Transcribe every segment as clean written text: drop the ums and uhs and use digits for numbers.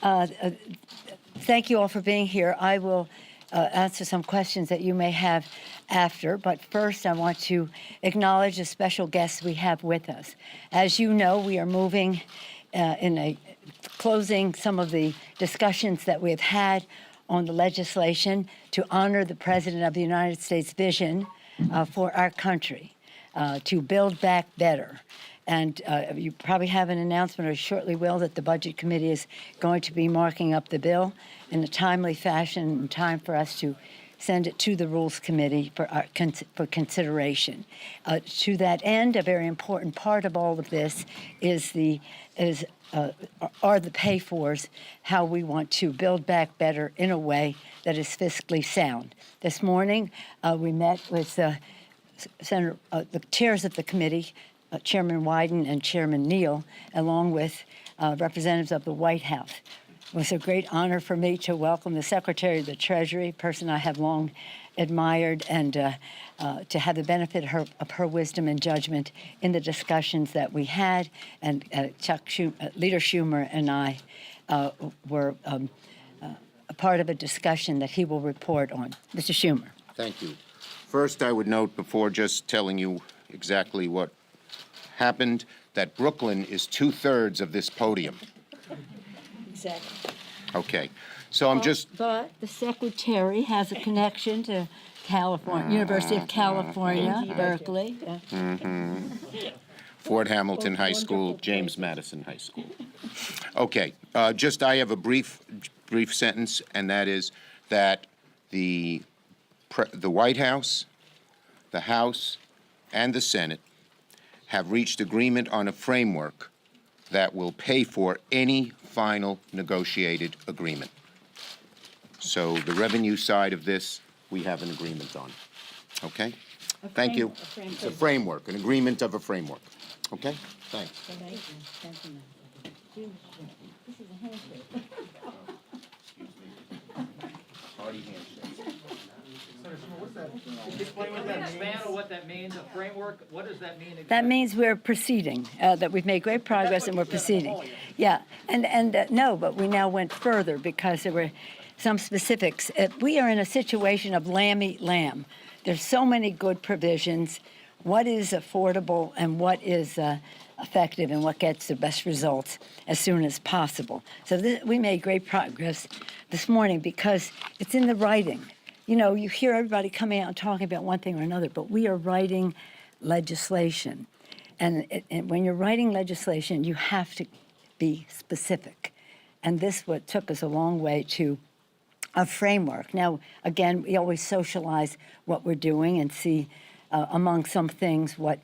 Thank you all for being here. I will answer some questions that you may have after, but first I want to acknowledge the special guests we have with us. As you know, we are moving closing some of the discussions that we have had on the legislation to honor the President of the United States vision for our country, to build back better. And you probably have an announcement, or shortly will, that the Budget Committee is going to be marking up the bill in a timely fashion, in time for us to send it to the Rules Committee for consideration. To that end, a very important part of all of this are the pay-fors, how we want to build back better in a way that is fiscally sound. This morning, we met with the chairs of the committee, Chairman Wyden and Chairman Neal, along with representatives of the White House. It was a great honor for me to welcome the Secretary of the Treasury, a person I have long admired, and to have the benefit of her wisdom and judgment in the discussions that we had. And Leader Schumer and I were a part of a discussion that he will report on. Mr. Schumer. Thank you. First, I would note, before just telling you exactly what happened, that Brooklyn is 2/3 of this podium. Exactly. Okay. So I'm just... But the Secretary has a connection to California, University of California, Berkeley. Fort Hamilton High School, James Madison High School. Okay. I have a brief sentence, and that is that the White House, the House, and the Senate have reached agreement on a framework that will pay for any final negotiated agreement. So the revenue side of this, we have an agreement on. Okay? Thank you. It's a framework, an agreement of a framework. Okay? Thanks. This is a handshake. Party handshake. Explain what that means. What that means, a framework, what does that mean exactly? That means we're proceeding, that we've made great progress and we're proceeding. Yeah, no, but we now went further because there were some specifics. We are in a situation of lamb eat lamb. There's so many good provisions. What is affordable and what is effective and what gets the best results as soon as possible. So we made great progress this morning because it's in the writing. You know, you hear everybody coming out and talking about one thing or another, but we are writing legislation. And when you're writing legislation, you have to be specific. And this what took us a long way to a framework. Now, again, we always socialize what we're doing and see among some things what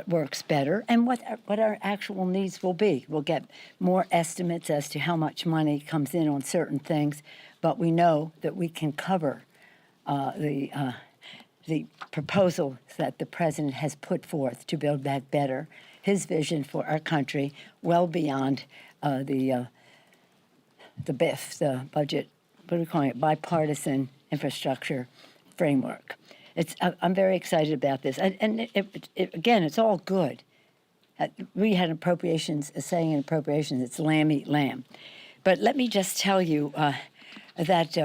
works better and what our actual needs will be. We'll get more estimates as to how much money comes in on certain things, but we know that we can cover the proposals that the president has put forth to build back better, his vision for our country, well beyond the BIF, the budget, what are we calling it, bipartisan infrastructure framework. I'm very excited about this, and again, it's all good. We had appropriations, a saying in appropriations, it's lamb eat lamb. But let me just tell you that,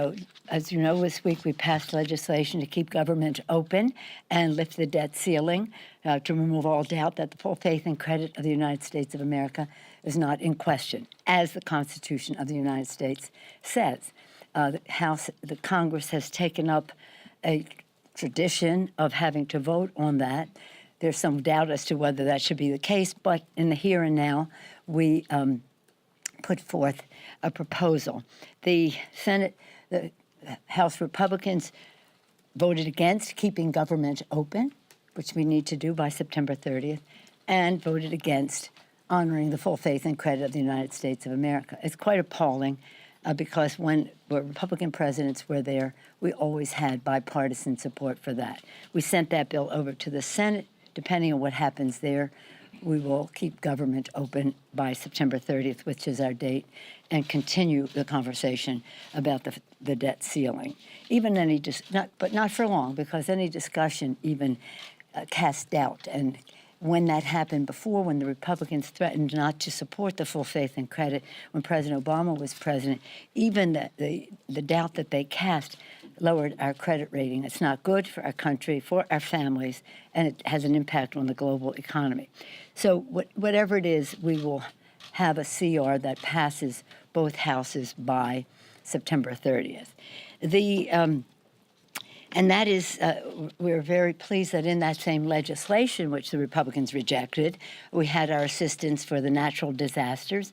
as you know, this week we passed legislation to keep government open and lift the debt ceiling to remove all doubt that the full faith and credit of the United States of America is not in question, as the Constitution of the United States says. The Congress has taken up a tradition of having to vote on that. There's some doubt as to whether that should be the case, but in the here and now, we put forth a proposal. The Senate, the House Republicans voted against keeping government open, which we need to do by September 30th, and voted against honoring the full faith and credit of the United States of America. It's quite appalling because when Republican presidents were there, we always had bipartisan support for that. We sent that bill over to the Senate. Depending on what happens there, we will keep government open by September 30th, which is our date, and continue the conversation about the debt ceiling. Even but not for long, because any discussion even casts doubt, and when that happened before, when the Republicans threatened not to support the full faith and credit when President Obama was president, even the doubt that they cast lowered our credit rating. It's not good for our country, for our families, and it has an impact on the global economy. So whatever it is, we will have a CR that passes both houses by September 30th. And that is, we're very pleased that in that same legislation, which the Republicans rejected, we had our assistance for the natural disasters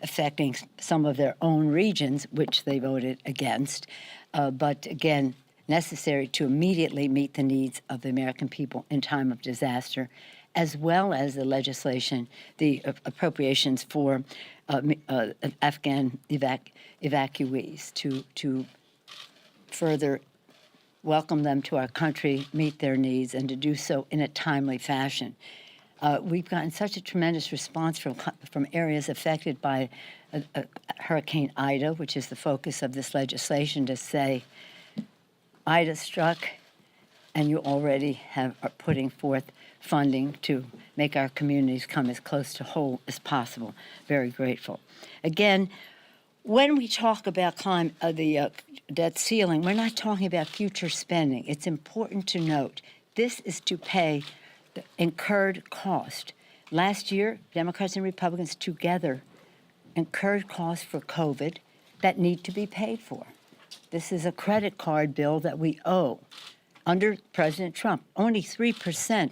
affecting some of their own regions, which they voted against, but again, necessary to immediately meet the needs of the American people in time of disaster, as well as the legislation, the appropriations for Afghan evacuees to further welcome them to our country, meet their needs, and to do so in a timely fashion. We've gotten such a tremendous response from areas affected by Hurricane Ida, which is the focus of this legislation, to say, Ida struck, and you already are putting forth funding to make our communities come as close to whole as possible. Very grateful. Again, when we talk about the debt ceiling, we're not talking about future spending. It's important to note this is to pay the incurred cost. Last year, Democrats and Republicans together incurred costs for COVID that need to be paid for. This is a credit card bill that we owe. Under President Trump, only 3%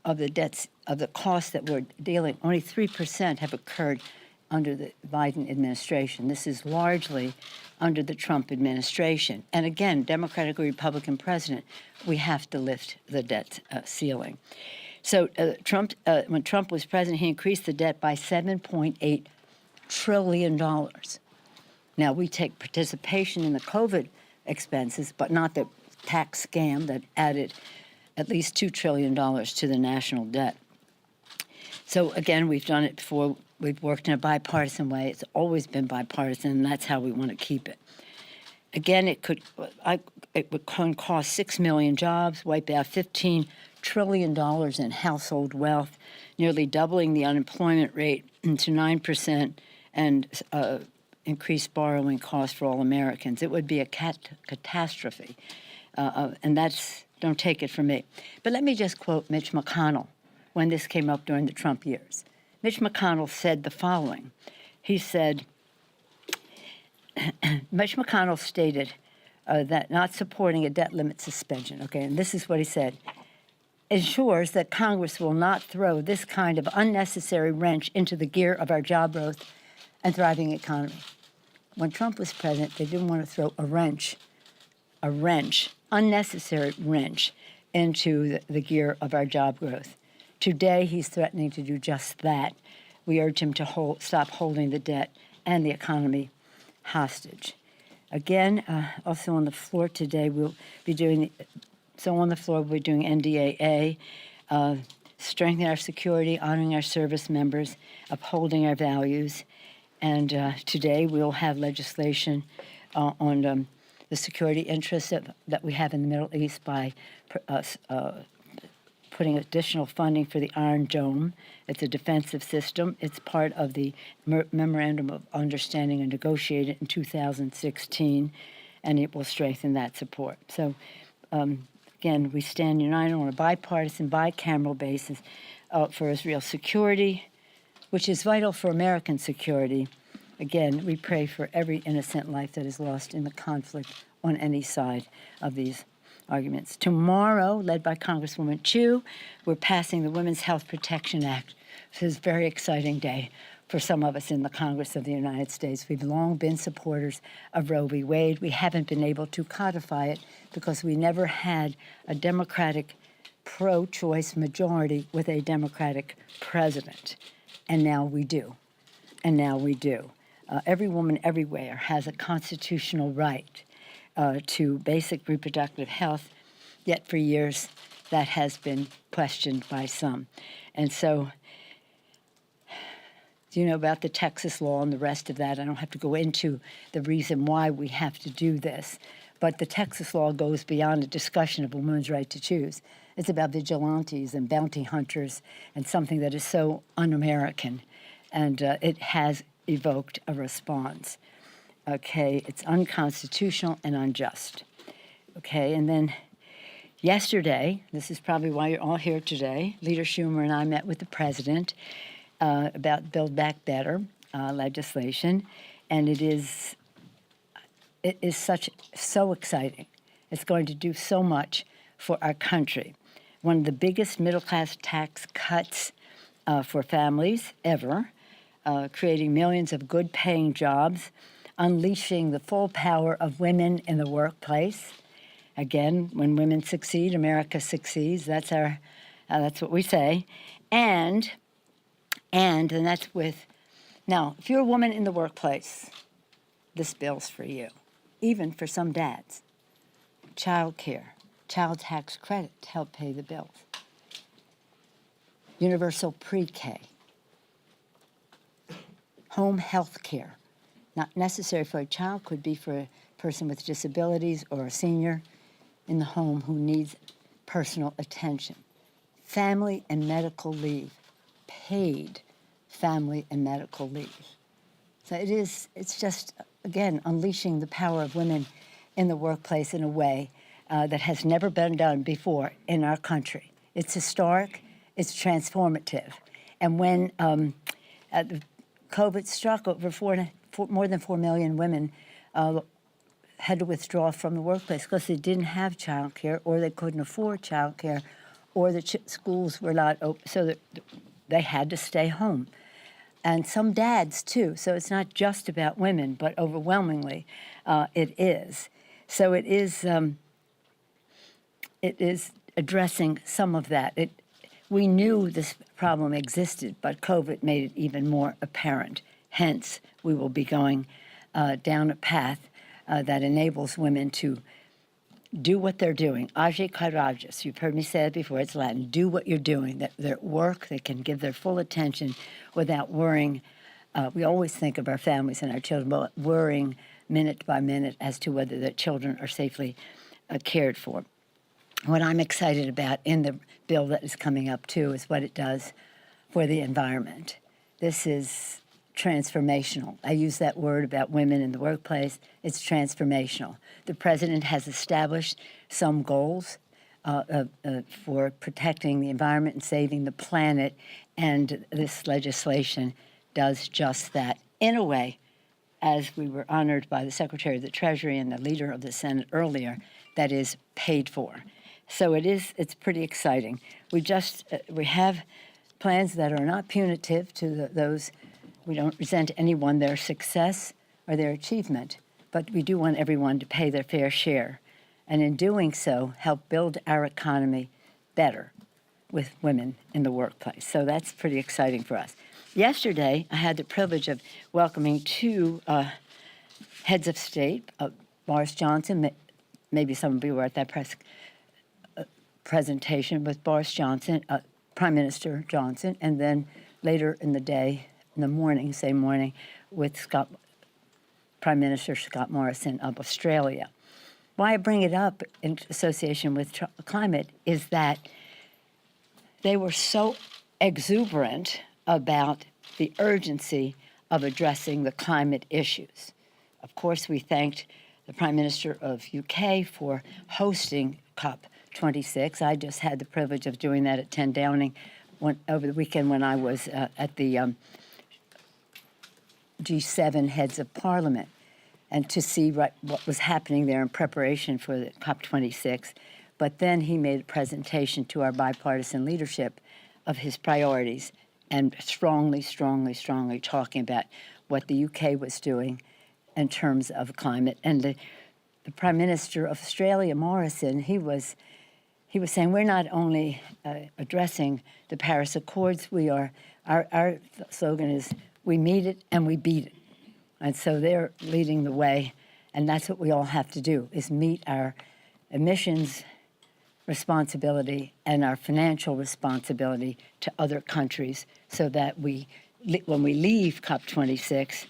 of the debts, of the costs that we're dealing, only 3% have occurred under the Biden administration. This is largely under the Trump administration. And again, Democratic or Republican president, we have to lift the debt ceiling. So when Trump was president, he increased the debt by $7.8 trillion. Now, we take participation in the COVID expenses, but not the tax scam that added at least $2 trillion to the national debt. So again, we've done it before. We've worked in a bipartisan way. It's always been bipartisan, and that's how we want to keep it. Again, it would cost 6 million jobs, wipe out $15 trillion in household wealth, nearly doubling the unemployment rate to 9%, and increase borrowing costs for all Americans. It would be a catastrophe, and don't take it from me. But let me just quote Mitch McConnell when this came up during the Trump years. Mitch McConnell said the following. He said, Mitch McConnell stated that not supporting a debt limit suspension, okay, and this is what he said, ensures that Congress will not throw this kind of unnecessary wrench into the gear of our job growth and thriving economy. When Trump was president, they didn't want to throw a wrench, unnecessary wrench, into the gear of our job growth. Today, he's threatening to do just that. We urge him to stop holding the debt and the economy hostage. Again, also on the floor today, we'll be doing NDAA, strengthening our security, honoring our service members, upholding our values. And today, we'll have legislation on the security interests that we have in the Middle East by putting additional funding for the Iron Dome. It's a defensive system. It's part of the Memorandum of Understanding and negotiated in 2016, and it will strengthen that support. So, again, we stand united on a bipartisan, bicameral basis for Israel's security, which is vital for American security. Again, we pray for every innocent life that is lost in the conflict on any side of these arguments. Tomorrow, led by Congresswoman Chu, we're passing the Women's Health Protection Act. This is a very exciting day for some of us in the Congress of the United States. We've long been supporters of Roe v. Wade. We haven't been able to codify it because we never had a Democratic pro-choice majority with a Democratic president. And now we do. Every woman everywhere has a constitutional right to basic reproductive health, yet for years that has been questioned by some. And so, you know about the Texas law and the rest of that. I don't have to go into the reason why we have to do this, but the Texas law goes beyond a discussion of a woman's right to choose It's about vigilantes and bounty hunters and something that is so un-American. And it has evoked a response. Okay, it's unconstitutional and unjust. Okay, and then yesterday, this is probably why you're all here today, Leader Schumer and I met with the president about Build Back Better legislation, and it is so exciting. It's going to do so much for our country. One of the biggest middle-class tax cuts for families ever, creating millions of good-paying jobs, unleashing the full power of women in the workplace. Again, when women succeed, America succeeds. That's what we say. And that's with, now, if you're a woman in the workplace, this bill's for you, even for some dads. Child care, child tax credit to help pay the bills. Universal pre-K. Home health care, not necessary for a child, could be for a person with disabilities or a senior in the home who needs personal attention. Family and medical leave, paid family and medical leave. So it's just, again, unleashing the power of women in the workplace in a way that has never been done before in our country. It's historic, it's transformative. And when COVID struck, more than 4 million women had to withdraw from the workplace because they didn't have child care, or they couldn't afford child care, or the schools were not open, so that they had to stay home. And some dads, too. So it's not just about women, but overwhelmingly it is. So it is addressing some of that. We knew this problem existed, but COVID made it even more apparent. Hence, we will be going down a path that enables women to do what they're doing. Age courageous. You've heard me say it before. It's Latin. Do what you're doing. That they're at work. They can give their full attention without worrying. We always think of our families and our children, but worrying minute by minute as to whether their children are safely cared for. What I'm excited about in the bill that is coming up, too, is what it does for the environment. This is transformational. I use that word about women in the workplace. It's transformational. The president has established some goals for protecting the environment and saving the planet, and this legislation does just that in a way, as we were honored by the Secretary of the Treasury and the leader of the Senate earlier, that is paid for. So it's pretty exciting. We have plans that are not punitive to those. We don't resent anyone, their success or their achievement, but we do want everyone to pay their fair share. And in doing so, help build our economy better with women in the workplace. So that's pretty exciting for us. Yesterday, I had the privilege of welcoming two heads of state, Boris Johnson. Maybe some of you were at that presentation with Boris Johnson, Prime Minister Johnson, and then later in the day, in the morning, same morning, with Prime Minister Scott Morrison of Australia. Why I bring it up in association with climate is that they were so exuberant about the urgency of addressing the climate issues. Of course, we thanked the Prime Minister of UK for hosting COP26. I just had the privilege of doing that at 10 Downing over the weekend when I was at the G7 heads of parliament, and to see what was happening there in preparation for the COP26. But then he made a presentation to our bipartisan leadership of his priorities, and strongly talking about what the UK was doing in terms of climate. And the Prime Minister of Australia, Morrison, he was saying we're not only addressing the Paris Accords, our slogan is we meet it and we beat it. And so they're leading the way, and that's what we all have to do, is meet our emissions responsibility and our financial responsibility to other countries, so that when we leave COP26,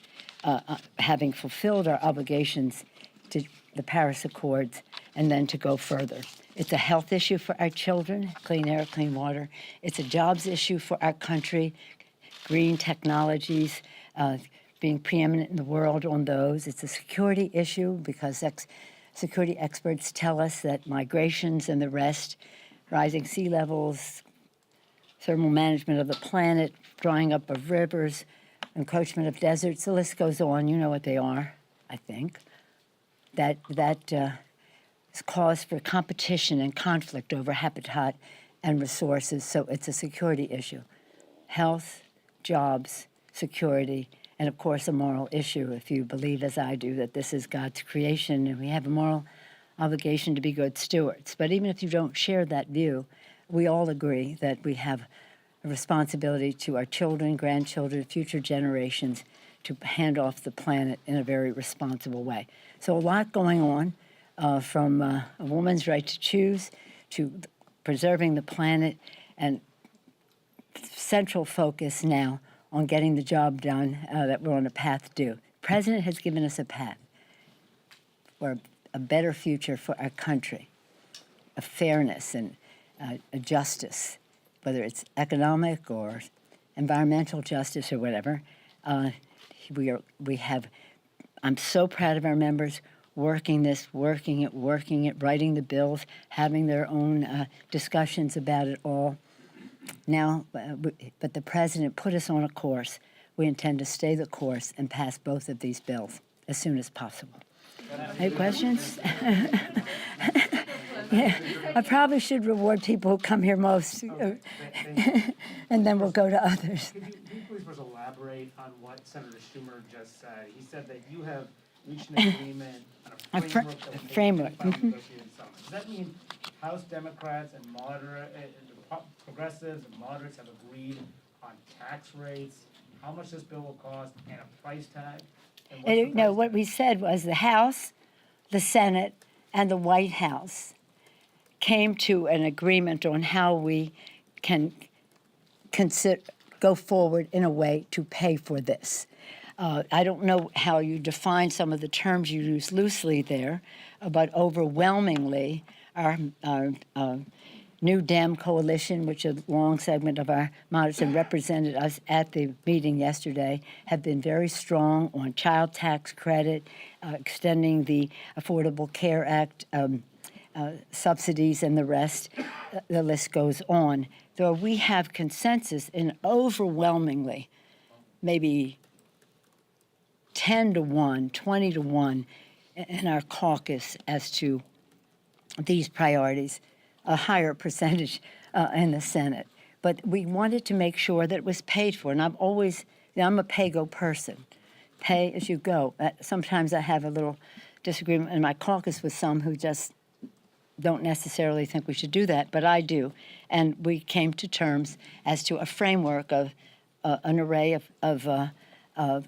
having fulfilled our obligations to the Paris Accords, and then to go further. It's a health issue for our children, clean air, clean water. It's a jobs issue for our country, green technologies, being preeminent in the world on those. It's a security issue because security experts tell us that migrations and the rest, rising sea levels, thermal management of the planet, drying up of rivers, encroachment of deserts, the list goes on. You know what they are, I think. That is cause for competition and conflict over habitat and resources, so it's a security issue. Health, jobs, security, and of course a moral issue if you believe, as I do, that this is God's creation and we have a moral obligation to be good stewards. But even if you don't share that view, we all agree that we have a responsibility to our children, grandchildren, future generations to hand off the planet in a very responsible way. So a lot going on, from a woman's right to choose to preserving the planet, and central focus now on getting the job done that we're on a path to do. The President has given us a path for a better future for our country, a fairness and a justice, whether it's economic or environmental justice or whatever. I'm so proud of our members working it, writing the bills, having their own discussions about it all. Now, but the President put us on a course. We intend to stay the course and pass both of these bills as soon as possible. Any questions? Yeah, I probably should reward people who come here most, and then we'll go to others. Could you please first elaborate on what Senator Schumer just said? He said that you have reached an agreement on a framework that will take framework, final negotiated settlement. Does that mean House Democrats and progressives and moderates have agreed on tax rates, how much this bill will cost, and a price tag? And what's the No, price what tag? we said was the House, the Senate, and the White House came to an agreement on how we can go forward in a way to pay for this. I don't know how you define some of the terms you use loosely there, but overwhelmingly, our New Dem coalition, which a long segment of our moderates and represented us at the meeting yesterday, have been very strong on child tax credit, extending the Affordable Care Act subsidies and the rest. The list goes on. Though we have consensus in overwhelmingly, maybe 10 to 1, 20 to 1 in our caucus as to these priorities, a higher percentage in the Senate. But we wanted to make sure that it was paid for. And I'm a pay-go person. Pay as you go. Sometimes I have a little disagreement in my caucus with some who just don't necessarily think we should do that, but I do. And we came to terms as to a framework of an array of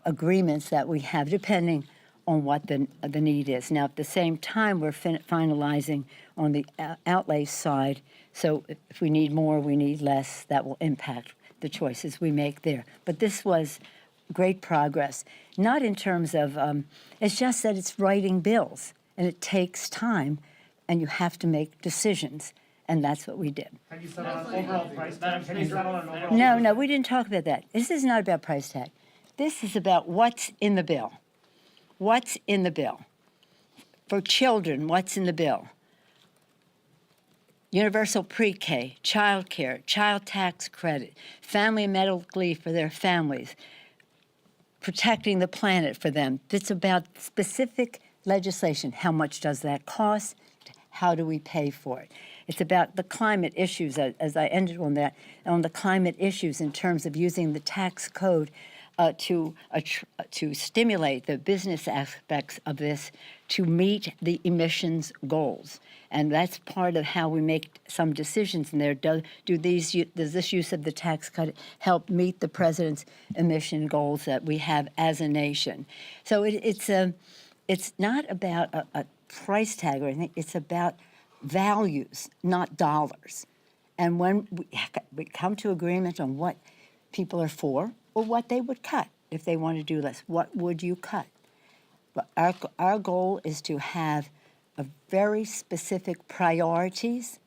agreements that we have, depending on what the need is. Now, at the same time, we're finalizing on the outlay side, so if we need more, we need less, that will impact the choices we make there. But this was great progress, not in terms of, it's just that it's writing bills, and it takes time, and you have to make decisions, and that's what we did. Can you settle on an overall price tag? Can you settle on an overall? No, we didn't talk about that. This is not about price tag. This is about what's in the bill. What's in the bill? For children, what's in the bill? Universal pre-K, child care, child tax credit, family and medical leave for their families, protecting the planet for them. It's about specific legislation. How much does that cost? How do we pay for it? It's about the climate issues, as I ended on that, on the climate issues in terms of using the tax code to stimulate the business aspects of this to meet the emissions goals. And that's part of how we make some decisions in there. Does this use of the tax cut help meet the president's emission goals that we have as a nation? So it's not about a price tag or anything. It's about values, not dollars. And when we come to agreement on what people are for or what they would cut if they want to do less, what would you cut? But our goal is to have of very specific priorities,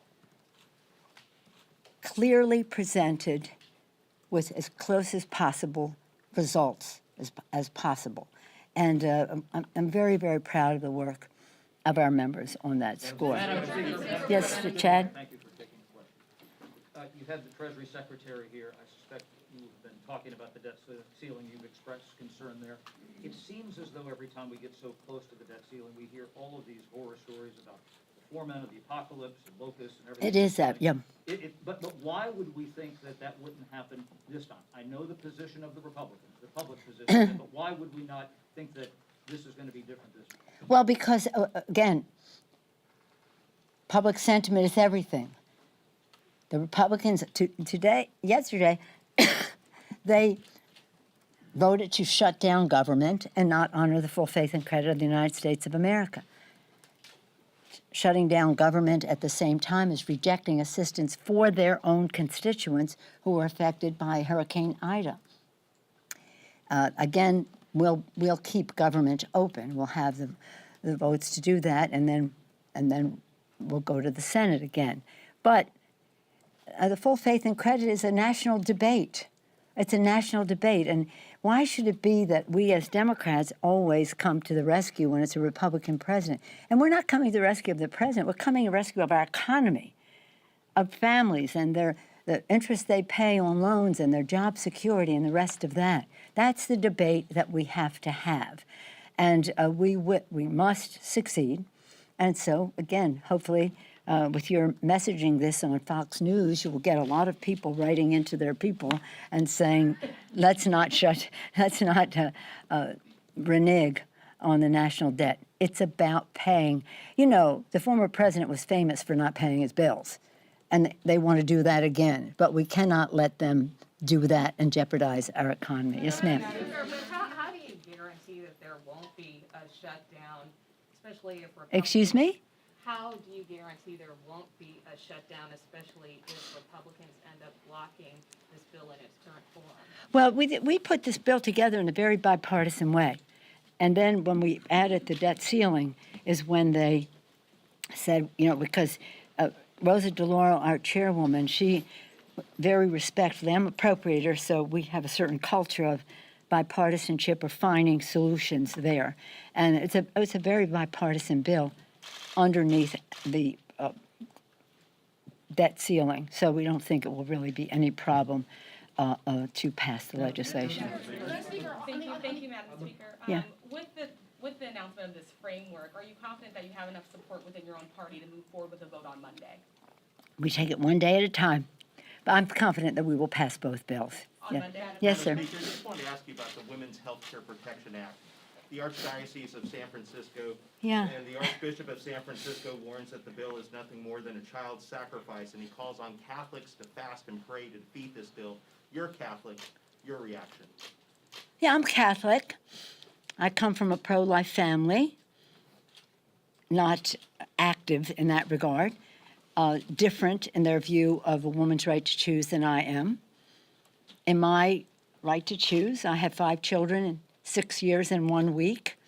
clearly presented with as close as possible results as possible. And I'm very, very proud of the work of our members on that score. Yes, Chad? Thank you for taking the question. You had the Treasury Secretary here. I suspect you've been talking about the debt ceiling. You've expressed concern there. It seems as though every time we get so close to the debt ceiling, we hear all of these horror stories about the foremen of the apocalypse and locusts and everything. It is that, yeah. But why would we think that that wouldn't happen this time? I know the position of the Republicans, the public position, but why would we not think that this is going to be different this time? Well, because, again, public sentiment is everything. The Republicans yesterday, they voted to shut down government and not honor the full faith and credit of the United States of America. Shutting down government at the same time as rejecting assistance for their own constituents who were affected by Hurricane Ida. Again, we'll keep government open. We'll have the votes to do that, and then we'll go to the Senate again. But the full faith and credit is a national debate. It's a national debate, and why should it be that we as Democrats always come to the rescue when it's a Republican president? And we're not coming to the rescue of the president. We're coming to the rescue of our economy, of families and the interest they pay on loans and their job security and the rest of that. That's the debate that we have to have. And we must succeed. And so, again, hopefully, with your messaging this on Fox News, you will get a lot of people writing into their people and saying, let's not renege on the national debt. It's about paying. You know, the former president was famous for not paying his bills, and they want to do that again. But we cannot let them do that and jeopardize our economy. Yes, ma'am. How do you guarantee that there won't be a shutdown, especially if Republicans... Excuse me? How do you guarantee there won't be a shutdown, especially if Republicans end up blocking this bill in its current form? Well, we put this bill together in a very bipartisan way. And then when we added the debt ceiling is when they said, you know, because Rosa DeLauro, our chairwoman, she very respectfully, I'm appropriator, so we have a certain culture of bipartisanship or finding solutions there. And it's a very bipartisan bill underneath the debt ceiling, so we don't think it will really be any problem to pass the legislation. Thank you, Madam Speaker. Yeah. With the announcement of this framework, are you confident that you have enough support within your own party to move forward with a vote on Monday? We take it one day at a time, but I'm confident that we will pass both bills. On Monday? Yes, sir. Madam Speaker, I just wanted to ask you about the Women's Health Care Protection Act. The Archdiocese of San Francisco and the Archbishop of San Francisco warns that the bill is nothing more than a child sacrifice, and he calls on Catholics to fast and pray to defeat this bill. You're Catholic. Your reaction? Yeah, I'm Catholic. I come from a pro-life family, not active in that regard, different in their view of a woman's right to choose than I am. In my right to choose, I have 5 children in 6 years and 1 week.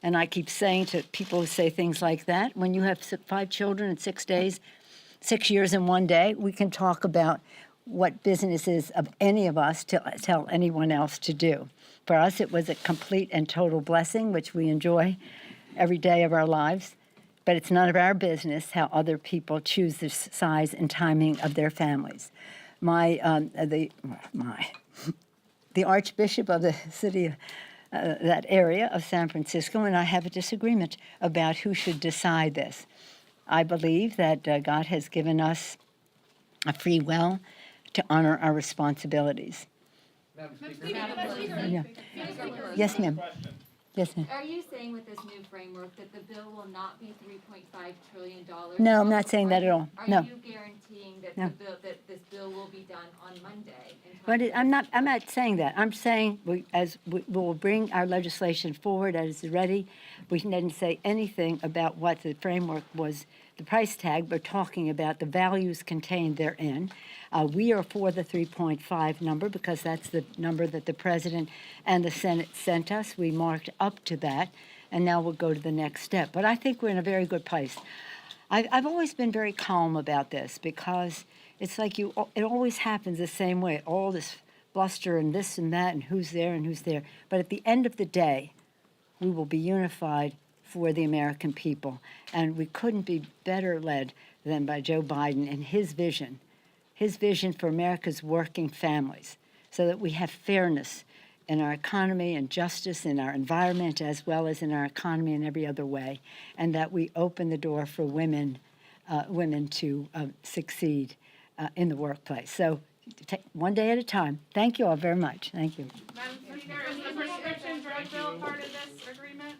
And I keep saying to people who say things like that, when you have 5 children in 6 days, 6 years and 1 day, we can talk about what business is of any of us to tell anyone else to do. For us, it was a complete and total blessing, which we enjoy every day of our lives. But it's none of our business how other people choose the size and timing of their families. The Archbishop of the city of that area of San Francisco and I have a disagreement about who should decide this. I believe that God has given us a free will to honor our responsibilities. Madam Speaker. Yeah. Yes, ma'am. Yes, ma'am. Are you saying with this new framework that the bill will not be $3.5 trillion? No, I'm not saying that at all. No. Are you guaranteeing that that this bill will be done on Monday? But I'm not saying that. I'm saying we will bring our legislation forward as it's ready. We didn't say anything about what the framework was, the price tag, but talking about the values contained therein. We are for the 3.5 number because that's the number that the President and the Senate sent us. We marked up to that. and now we'll go to the next step. But I think we're in a very good place. I've always been very calm about this because it's like it always happens the same way, all this bluster and this and that and who's there and who's there. But at the end of the day, we will be unified for the American people. And we couldn't be better led than by Joe Biden and his vision for America's working families, so that we have fairness in our economy and justice in our environment as well as in our economy in every other way, and that we open the door for women to succeed in the workplace. So take one day at a time. Thank you all very much. Thank you. Madam Speaker, is the prescription drug bill part of this agreement?